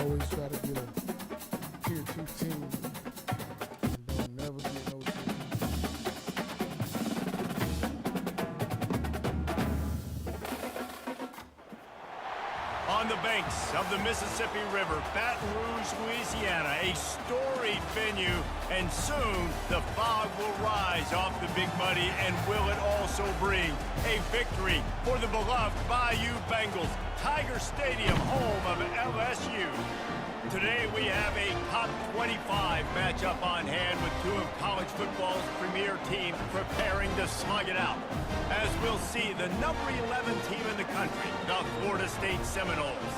always try to get a tier 2 team. And don't never get no tier 2 team. On the banks of the Mississippi River, Baton Rouge, Louisiana, a storied venue, and soon the fog will rise off the Big Muddy, and will it also bring a victory for the beloved Bayou Bengals, Tiger Stadium, home of LSU. Today we have a top 25 matchup on hand with two of college football's premier teams preparing to slug it out. As we'll see, the number 11 team in the country, the Florida State Seminoles,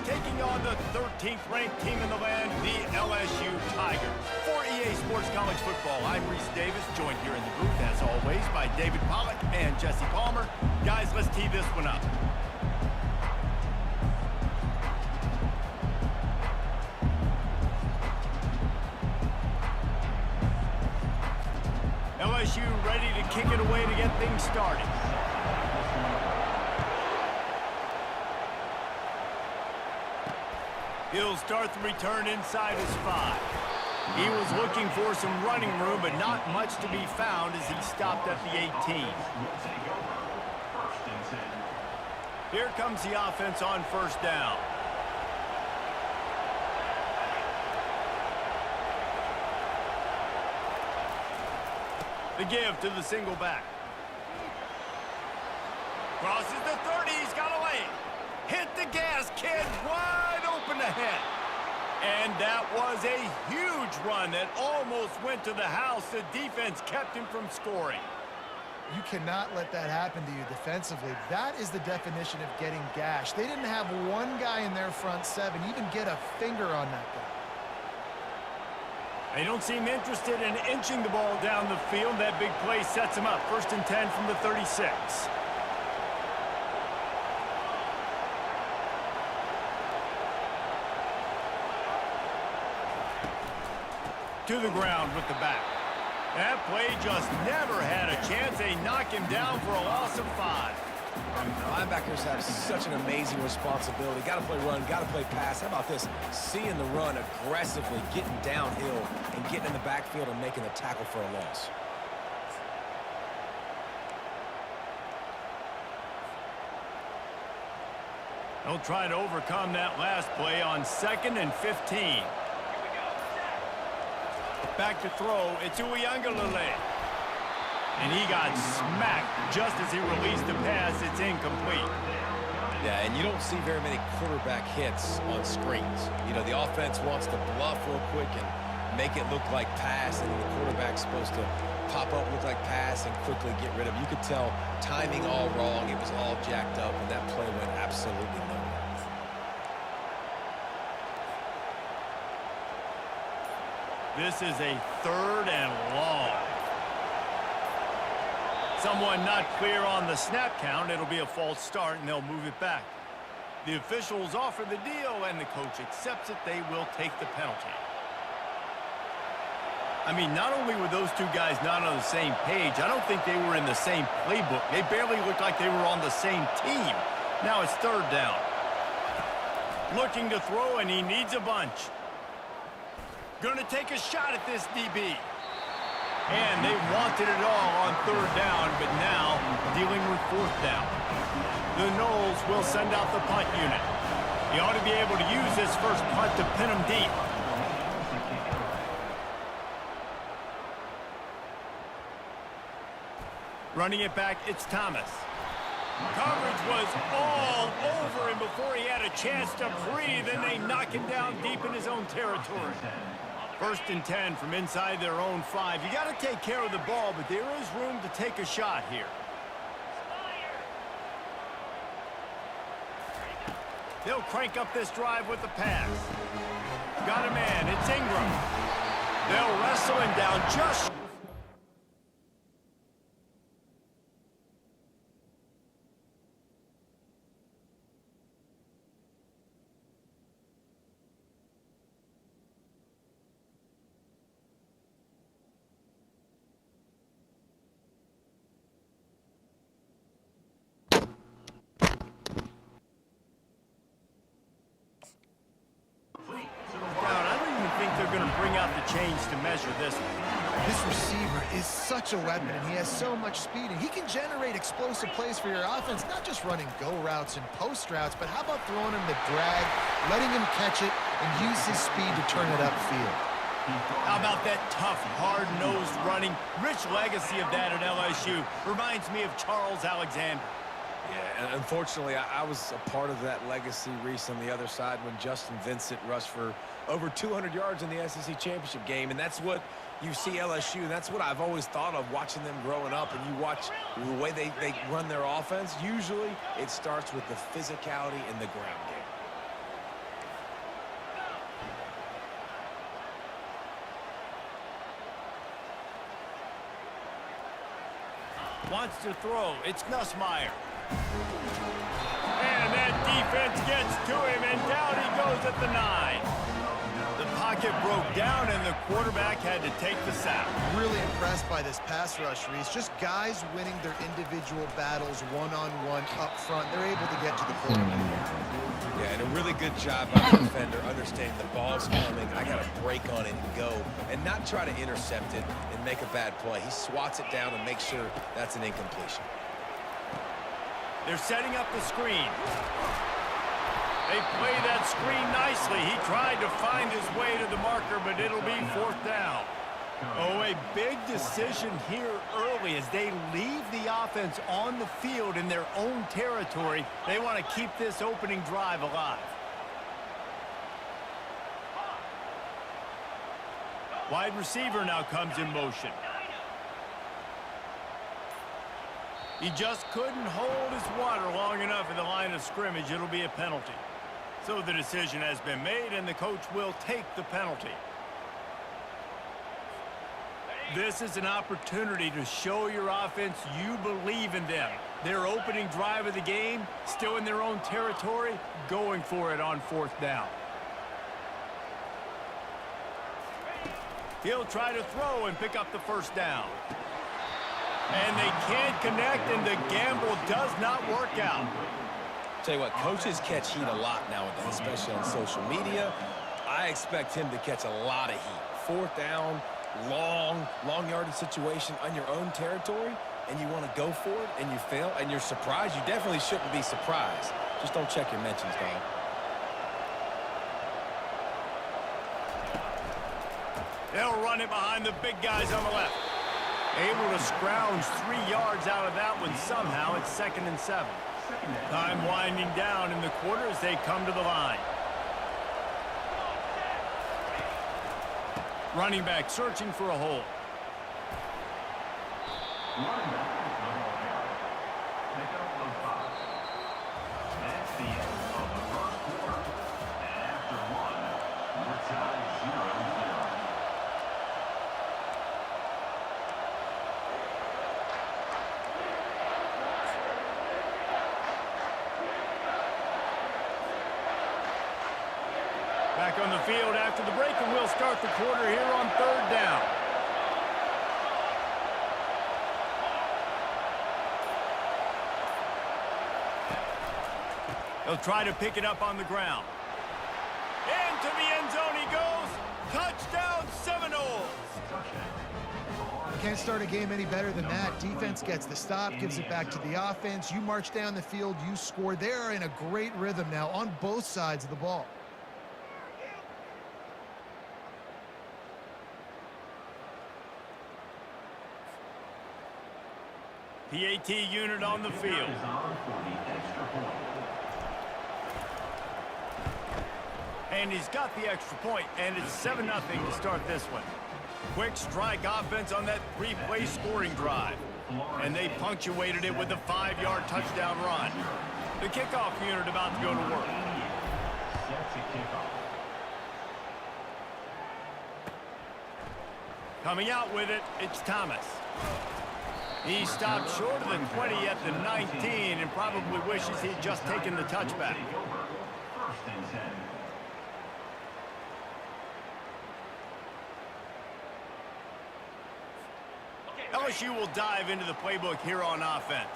taking on the 13th ranked team in the land, the LSU Tigers. For EA Sports College Football, I'm Reese Davis, joined here in the booth, as always, by David Pollock and Jesse Palmer. Guys, let's tee this one up. LSU ready to kick it away to get things started. He'll start the return inside his 5. He was looking for some running room, but not much to be found as he stopped at the 18. Here comes the offense on first down. The give to the single back. Crosses the 30, he's got a lane. Hit the gas, kid, wide open ahead. And that was a huge run that almost went to the house. The defense kept him from scoring. You cannot let that happen to you defensively. That is the definition of getting gashed. They didn't have one guy in their front 7 even get a finger on that guy. They don't seem interested in inching the ball down the field. That big play sets him up. 1st and 10 from the 36. To the ground with the back. That play just never had a chance. They knock him down for a loss of 5. Linebackers have such an amazing responsibility. Got to play run, got to play pass. How about this? Seeing the run aggressively, getting downhill, and getting in the backfield and making the tackle for a loss. They'll try to overcome that last play on 2nd and 15. Back to throw. It's Uiagalelei. And he got smacked just as he released the pass. It's incomplete. Yeah, and you don't see very many quarterback hits on screens. You know, the offense wants to bluff real quick and make it look like pass, and then the quarterback's supposed to pop up, look like pass, and quickly get rid of it. You could tell timing all wrong. It was all jacked up, and that play went absolutely nowhere. This is a 3rd and long. Someone not clear on the snap count. It'll be a false start, and they'll move it back. The officials offer the deal, and the coach accepts it. They will take the penalty. I mean, not only were those two guys not on the same page, I don't think they were in the same playbook. They barely looked like they were on the same team. Now it's 3rd down. Looking to throw, and he needs a bunch. Going to take a shot at this DB. And they wanted it all on 3rd down, but now dealing with 4th down. The Noles will send out the punt unit. He ought to be able to use this first punt to pin him deep. Running it back, it's Thomas. Coverage was all over him before he had a chance to breathe, and they knock him down deep in his own territory. 1st and 10 from inside their own 5. You got to take care of the ball, but there is room to take a shot here. They'll crank up this drive with the pass. Got a man. It's Ingram. They'll wrestle him down just... bring out the change to measure this one. This receiver is such a weapon, and he has so much speed, and he can generate explosive plays for your offense, not just running go routes and post routes, but how about throwing him the drag, letting him catch it, and use his speed to turn it upfield. How about that tough, hard-nosed running? Rich legacy of that at LSU. Reminds me of Charles Alexander. Yeah, and unfortunately, I was a part of that legacy, Reese, on the other side when Justin Vincent rushed for over 200 yards in the SEC championship game, and that's what you see LSU. That's what I've always thought of watching them growing up, and you watch the way they run their offense. Usually, it starts with the physicality in the ground game. Wants to throw. It's Nussmeier. And that defense gets to him, and down he goes at the 9. The pocket broke down, and the quarterback had to take the sack. Really impressed by this pass rush, Reese. Just guys winning their individual battles one-on-one up front. They're able to get to the quarterback. Yeah, and a really good job by the defender understanding the ball's coming. I got to break on it and go, and not try to intercept it and make a bad play. He swats it down and makes sure that's an incompletion. They're setting up the screen. They play that screen nicely. He tried to find his way to the marker, but it'll be 4th down. Oh, a big decision here early as they leave the offense on the field in their own territory. They want to keep this opening drive alive. Wide receiver now comes in motion. He just couldn't hold his water long enough in the line of scrimmage. It'll be a penalty. So the decision has been made, and the coach will take the penalty. This is an opportunity to show your offense you believe in them. Their opening drive of the game, still in their own territory, going for it on 4th down. He'll try to throw and pick up the 1st down. And they can't connect, and the gamble does not work out. Tell you what, coaches catch heat a lot nowadays, especially on social media. I expect him to catch a lot of heat. 4th down, long yardage situation on your own territory, and you want to go for it, and you fail, and you're surprised. You definitely shouldn't be surprised. Just don't check your mentions, dog. They'll run it behind the big guys on the left. Able to scrounge 3 yards out of that one somehow. It's 2nd and 7. Time winding down in the quarter as they come to the line. Running back searching for a hole. That's the end of the first quarter. And after one, we're tied 0-0. Back on the field after the break, and we'll start the quarter here on 3rd down. He'll try to pick it up on the ground. Into the end zone he goes. Touchdown Seminoles. Can't start a game any better than that. Defense gets the stop, gives it back to the offense. You march down the field, you score. They're in a great rhythm now on both sides of the ball. PAT unit on the field. And he's got the extra point, and it's 7-0 to start this one. Quick strike offense on that 3-play scoring drive. And they punctuated it with a 5-yard touchdown run. The kickoff unit about to go to work. Coming out with it, it's Thomas. He stopped short of the 20 at the 19 and probably wishes he'd just taken the touchback. LSU will dive into the playbook here on offense.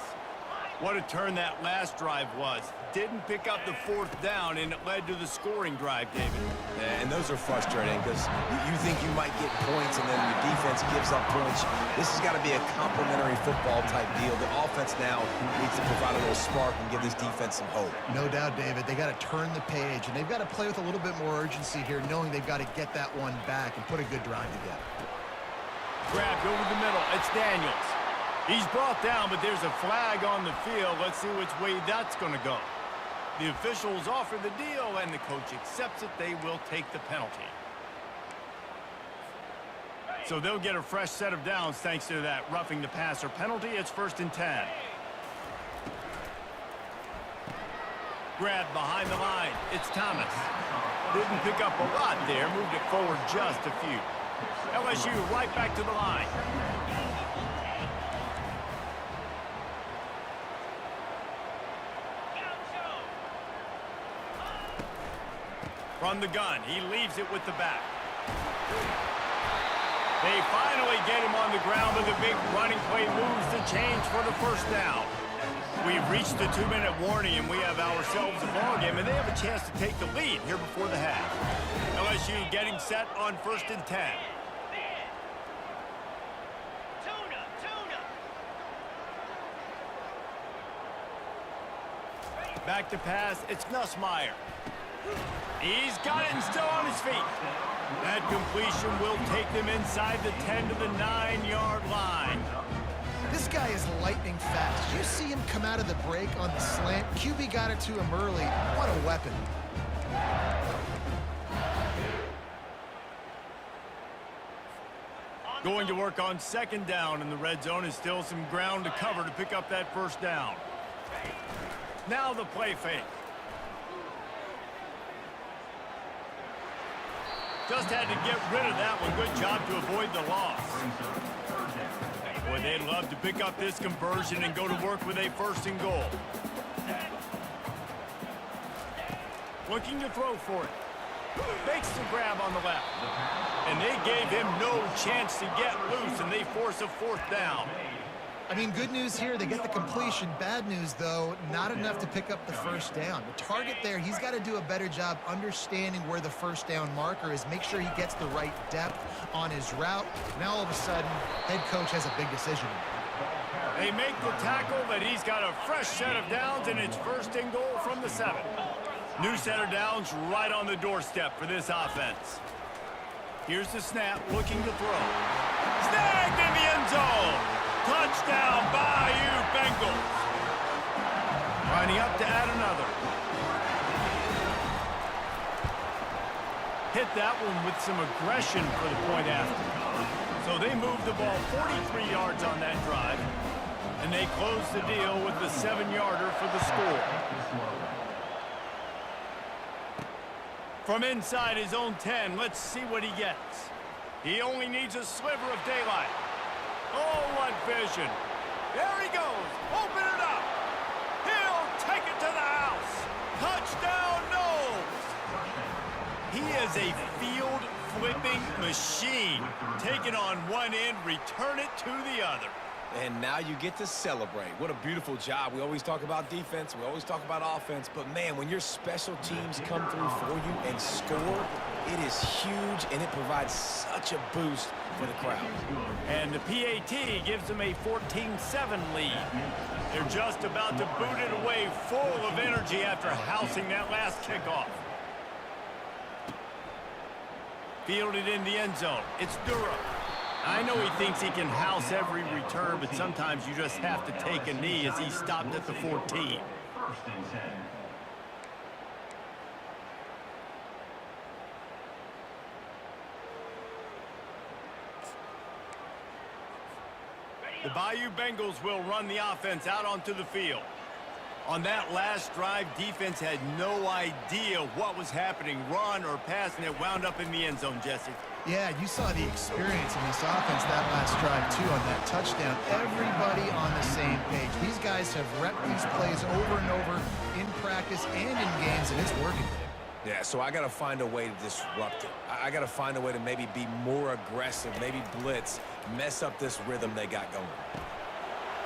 What a turn that last drive was. Didn't pick up the fourth down, and it led to the scoring drive, David. Yeah, and those are frustrating because you think you might get points and then your defense gives up points. This has got to be a complementary football type deal. The offense now needs to provide a little spark and give this defense some hope. No doubt, David. They got to turn the page, and they've got to play with a little bit more urgency here, knowing they've got to get that one back and put a good drive together. Grabbed over the middle. It's Daniels. He's brought down, but there's a flag on the field. Let's see which way that's going to go. The officials offer the deal, and the coach accepts it. They will take the penalty. So they'll get a fresh set of downs thanks to that roughing the passer penalty. It's 1st and 10. Grabbed behind the line. It's Thomas. Didn't pick up a lot there. Moved it forward just a few. LSU right back to the line. From the gun, he leaves it with the back. They finally get him on the ground with a big running play moves the change for the first down. We've reached the 2-minute warning, and we have ourselves a ball game, and they have a chance to take the lead here before the half. LSU getting set on 1st and 10. Back to pass, it's Nussmeier. He's got it and still on his feet. That completion will take them inside the 10 to the 9-yard line. This guy is lightning fast. You see him come out of the break on the slant. QB got it to him early. What a weapon. Going to work on 2nd down, and the red zone is still some ground to cover to pick up that 1st down. Now the play fake. Just had to get rid of that one. Good job to avoid the loss. Boy, they'd love to pick up this conversion and go to work with a 1st and goal. Looking to throw for it. Makes the grab on the left. And they gave him no chance to get loose, and they force a 4th down. I mean, good news here, they get the completion. Bad news, though, not enough to pick up the 1st down. The target there, he's got to do a better job understanding where the 1st down marker is, make sure he gets the right depth on his route. Now, all of a sudden, head coach has a big decision. They make the tackle, but he's got a fresh set of downs, and it's 1st and goal from the 7. New set of downs right on the doorstep for this offense. Here's the snap, looking to throw. Snagged in the end zone. Touchdown, Bayou Bengals. Lining up to add another. Hit that one with some aggression for the point after. So they move the ball 43 yards on that drive, and they close the deal with the 7-yarder for the score. From inside his own 10, let's see what he gets. He only needs a sliver of daylight. Oh, what vision. There he goes. Open it up. He'll take it to the house. Touchdown, Knowles. He is a field-flipping machine. Take it on one end, return it to the other. And now you get to celebrate. What a beautiful job. We always talk about defense. We always talk about offense. But, man, when your special teams come through for you and score, it is huge, and it provides such a boost for the crowd. And the PAT gives them a 14-7 lead. They're just about to boot it away full of energy after housing that last kickoff. Fielded in the end zone. It's Durham. I know he thinks he can house every return, but sometimes you just have to take a knee as he stopped at the 14. 1st and 10. The Bayou Bengals will run the offense out onto the field. On that last drive, defense had no idea what was happening, run or pass, and it wound up in the end zone, Jesse. Yeah, you saw the experience in this offense that last drive, too, on that touchdown. Everybody on the same page. These guys have repped these plays over and over in practice and in games, and it's working. Yeah, so I got to find a way to disrupt it. I got to find a way to maybe be more aggressive, maybe blitz, mess up this rhythm they got going.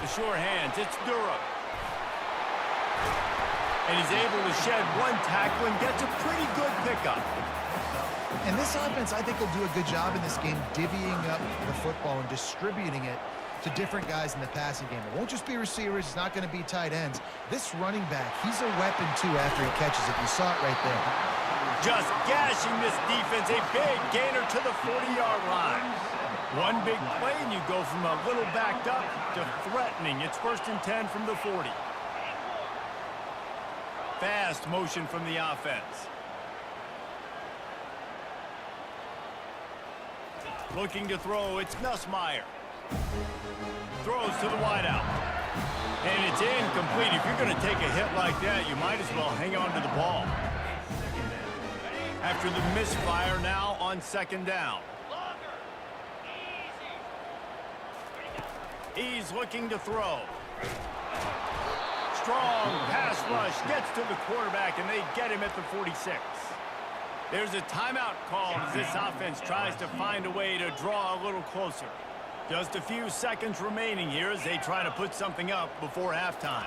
The sure hands, it's Durham. And he's able to shed one tackle and gets a pretty good pickup. And this offense, I think, will do a good job in this game divvying up the football and distributing it to different guys in the passing game. It won't just be receivers. It's not going to be tight ends. This running back, he's a weapon, too, after he catches it. You saw it right there. Just gashing this defense, a big gainer to the 40-yard line. One big play, and you go from a little backed up to threatening. It's 1st and 10 from the 40. Fast motion from the offense. Looking to throw, it's Nussmeier. Throws to the wideout. And it's incomplete. If you're going to take a hit like that, you might as well hang on to the ball. After the misfire, now on 2nd down. He's looking to throw. Strong pass rush gets to the quarterback, and they get him at the 46. There's a timeout called as this offense tries to find a way to draw a little closer. Just a few seconds remaining here as they try to put something up before halftime.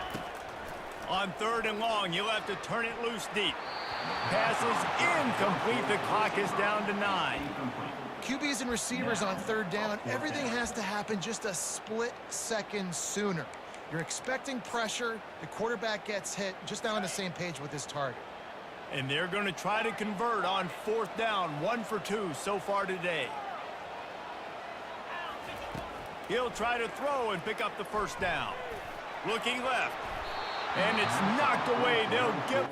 On 3rd and long, you'll have to turn it loose deep. Pass is incomplete. The clock is down to 9. QBs and receivers on 3rd down, everything has to happen just a split second sooner. You're expecting pressure. The quarterback gets hit. Just now on the same page with his target. And they're going to try to convert on 4th down. 1 for 2 so far today. He'll try to throw and pick up the 1st down. Looking left. And it's knocked away. They'll give